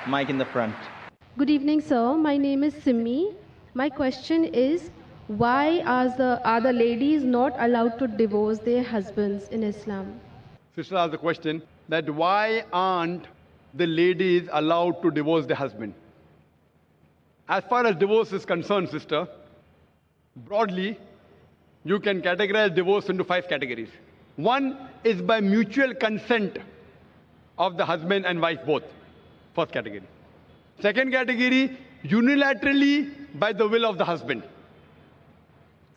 Mic in the front. Good evening, sir. My name is Simi. My question is, why are the ladies not allowed to divorce their husbands in Islam? Sister asked the question that why aren't the ladies allowed to divorce their husband? As far as divorce is concerned, sister, broadly, you can categorize divorce into 5 categories. One is by mutual consent of the husband and wife both. First category. Second category, unilaterally by the will of the husband.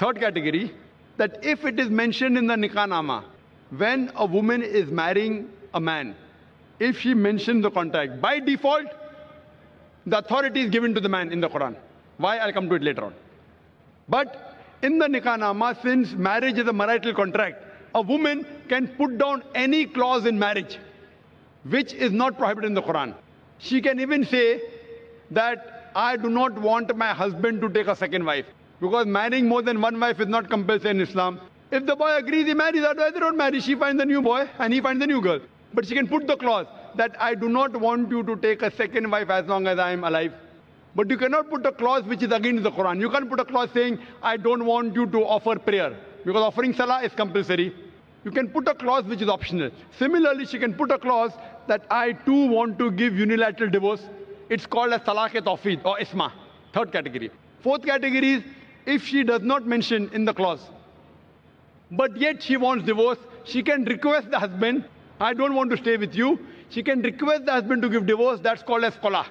Third category, that if it is mentioned in the nikah nama, when a woman is marrying a man, if she mentions the contract, by default, the authority is given to the man in the Quran. Why? I'll come to it later on. But in the nikah nama, since marriage is a marital contract, a woman can put down any clause in marriage which is not prohibited in the Quran. She can even say that I do not want my husband to take a second wife, because marrying more than one wife is not compulsory in Islam. If the boy agrees, he marries, otherwise they don't marry. She finds a new boy and he finds a new girl. But she can put the clause that I do not want you to take a second wife as long as I am alive. But you cannot put a clause which is against the Quran. You can't put a clause saying, I don't want you to offer prayer, because offering salah is compulsory. You can put a clause which is optional. Similarly, she can put a clause that I too want to give unilateral divorce. It's called as talaq-e-tawfeed or isma. Third category. Fourth category is if she does not mention in the clause, but yet she wants divorce, she can request the husband, I don't want to stay with you. She can request the husband to give divorce. That's called as qala.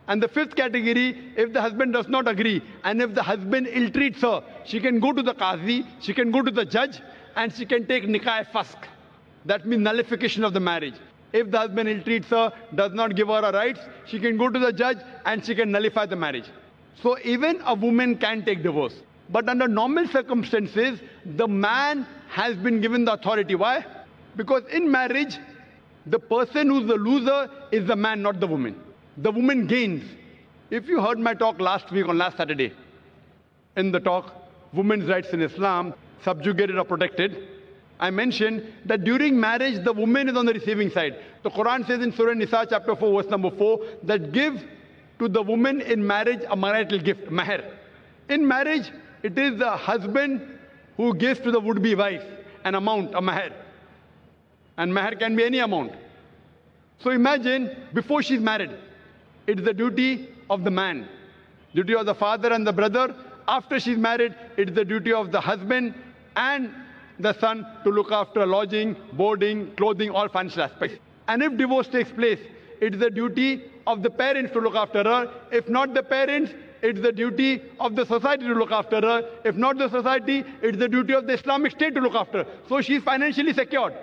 And the fifth category, if the husband does not agree, and if the husband ill-treats her, she can go to the qazi, she can go to the judge, and she can take nikah-e-fask. That means nullification of the marriage. If the husband ill-treats her, does not give her her rights, she can go to the judge and she can nullify the marriage. So even a woman can take divorce. But under normal circumstances, the man has been given the authority. Why? Because in marriage, the person who's the loser is the man, not the woman. The woman gains. If you heard my talk last week on last Saturday, in the talk, Women's Rights in Islam, Subjugated or Protected, I mentioned that during marriage, the woman is on the receiving side. The Quran says in Surah Nisa, chapter 4, verse number 4, that give to the woman in marriage a marital gift, mahr. In marriage, it is the husband who gives to the would-be wife an amount, a mahr. And mahr can be any amount. So imagine, before she's married, it's the duty of the man, duty of the father and the brother. After she's married, it's the duty of the husband and the son to look after lodging, boarding, clothing, all financial aspects. And if divorce takes place, it's the duty of the parents to look after her. If not the parents, it's the duty of the society to look after her. If not the society, it's the duty of the Islamic State to look after her. So she's financially secured.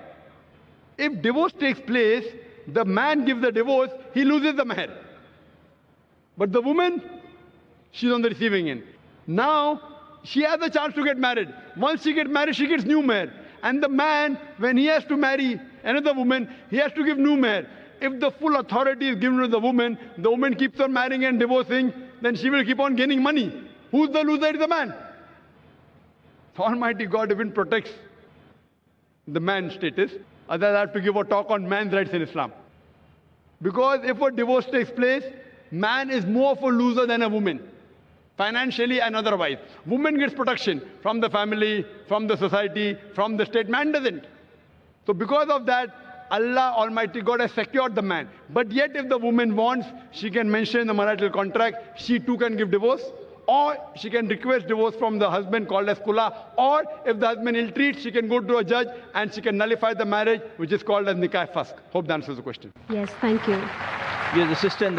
If divorce takes place, the man gives the divorce, he loses the mahr. But the woman, she's on the receiving end. Now, she has a chance to get married. Once she gets married, she gets new mahr. And the man, when he has to marry another woman, he has to give new mahr. If the full authority is given to the woman keeps on marrying and divorcing, then she will keep on gaining money. Who's the loser? Is the man. Almighty God even protects the man's status. Otherwise, I have to give a talk on man's rights in Islam. Because if a divorce takes place, man is more of a loser than a woman, financially and otherwise. Woman gets protection from the family, from the society, from the state. Man doesn't. So because of that, Allah Almighty God has secured the man. But yet if the woman wants, she can mention in the marital contract, she too can give divorce. Or she can request divorce from the husband, called as kula. Or if the husband ill-treats, she can go to a judge and she can nullify the marriage, which is called as nikah-e-fask. Hope that answers the question. Yes, thank you. Yes, the sister in the